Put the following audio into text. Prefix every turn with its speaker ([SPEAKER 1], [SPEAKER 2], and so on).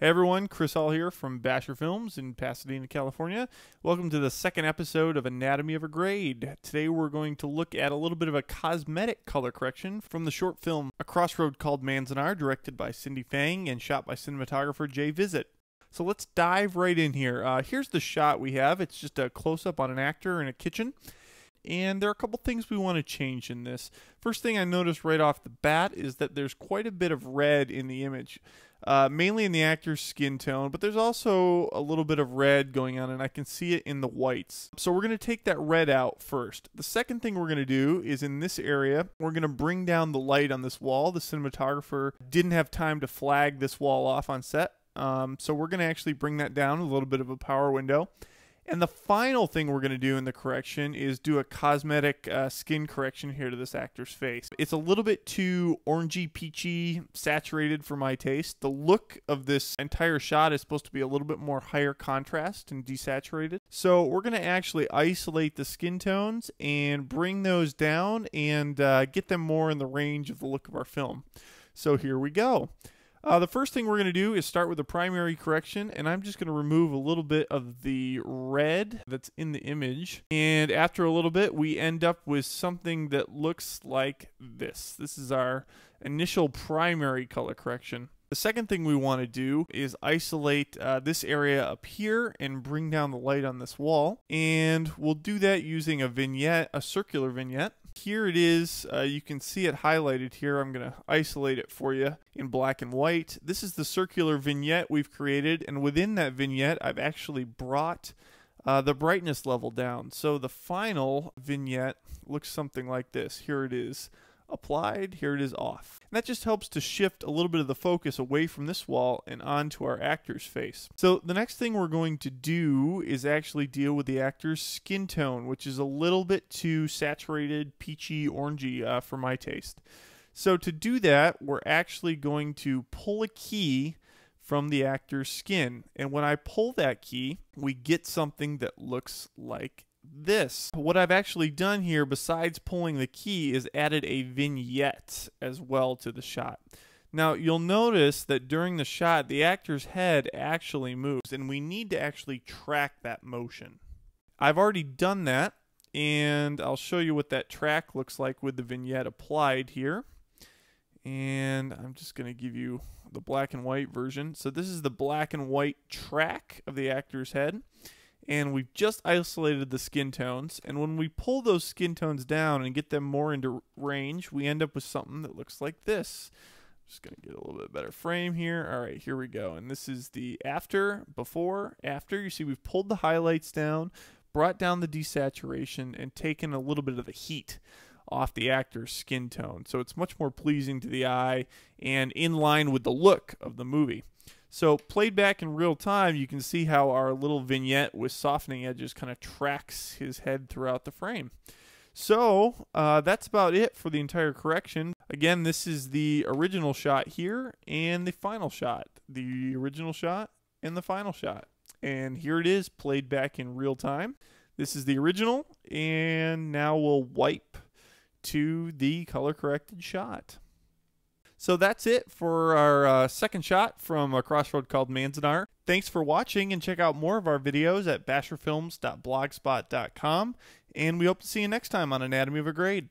[SPEAKER 1] Hey everyone, Chris Hall here from Basher Films in Pasadena, California. Welcome to the second episode of Anatomy of a Grade. Today we're going to look at a little bit of a cosmetic color correction from the short film A Crossroad called Manzanar, directed by Cindy Fang and shot by cinematographer Jay Visit. So let's dive right in here. Here's the shot we have. It's just a close-up on an actor in a kitchen. And there are a couple things we want to change in this. First thing I noticed right off the bat is that there's quite a bit of red in the image. Mainly in the actor's skin tone, but there's also a little bit of red going on, and I can see it in the whites. So we're going to take that red out first. The second thing we're going to do is in this area, we're going to bring down the light on this wall. The cinematographer didn't have time to flag this wall off on set, so we're going to actually bring that down a little bit of a power window. And the final thing we're going to do in the correction is do a cosmetic skin correction here to this actor's face. It's a little bit too orangey, peachy, saturated for my taste. The look of this entire shot is supposed to be a little bit more higher contrast and desaturated. So we're going to actually isolate the skin tones and bring those down and get them more in the range of the look of our film. So here we go. The first thing we're going to do is start with the primary correction, and I'm just going to remove a little bit of the red that's in the image. And after a little bit, we end up with something that looks like this. This is our initial primary color correction. The second thing we want to do is isolate this area up here and bring down the light on this wall. And we'll do that using a vignette, a circular vignette. Here it is. You can see it highlighted here. I'm going to isolate it for you in black and white. This is the circular vignette we've created, and within that vignette, I've actually brought the brightness level down. So the final vignette looks something like this. Here it is applied, here it is off. And that just helps to shift a little bit of the focus away from this wall and onto our actor's face. So the next thing we're going to do is actually deal with the actor's skin tone, which is a little bit too saturated, peachy, orangey for my taste. So to do that, we're actually going to pull a key from the actor's skin. And when I pull that key, we get something that looks like this. What I've actually done here, besides pulling the key, is added a vignette as well to the shot. Now you'll notice that during the shot the actor's head actually moves, and we need to actually track that motion. I've already done that, and I'll show you what that track looks like with the vignette applied here. And I'm just going to give you the black and white version. So this is the black and white track of the actor's head. And we've just isolated the skin tones, and when we pull those skin tones down and get them more into range, we end up with something that looks like this. Just going to get a little bit better frame here. All right, here we go. And this is the after, before, after. You see we've pulled the highlights down, brought down the desaturation, and taken a little bit of the heat off the actor's skin tone. So it's much more pleasing to the eye and in line with the look of the movie. So played back in real time, you can see how our little vignette with softening edges kind of tracks his head throughout the frame. So that's about it for the entire correction. Again, this is the original shot here and the final shot. The original shot and the final shot. And here it is played back in real time. This is the original, and now we'll wipe to the color corrected shot. So that's it for our second shot from A Crossroad called Manzanar. Thanks for watching, and check out more of our videos at basherfilms.blogspot.com. And we hope to see you next time on Anatomy of a Grade.